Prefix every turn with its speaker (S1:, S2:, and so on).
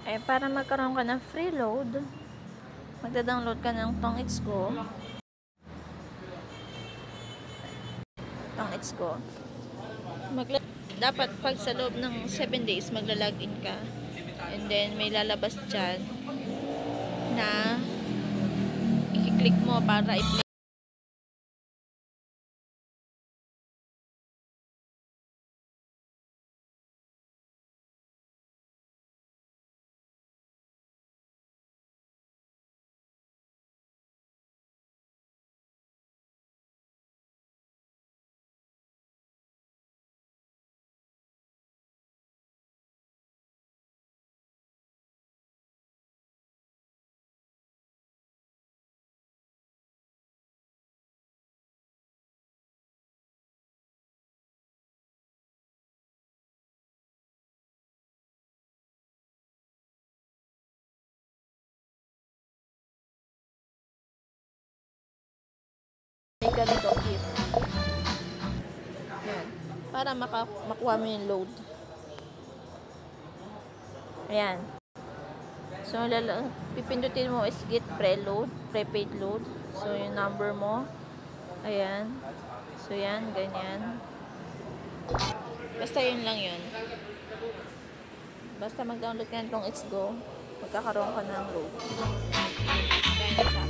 S1: Ay, para magkaroon ka ng free load, magda-download ka ng TongItsGo. TongItsGo. Dapat pag sa loob ng 7 days, magla-login ka. And then, may lalabas dyan na i-click mo para i-play. May ganito gift. Ayan. Para makuha mo yung load. Ayan. So, pipindutin mo is get preload, prepaid load. So, yung number mo. Ayan. So, yan. Ganyan. Basta yun lang yun. Basta mag-download ka ng TongItsGo, magkakaroon ka ng load. Ganyan sa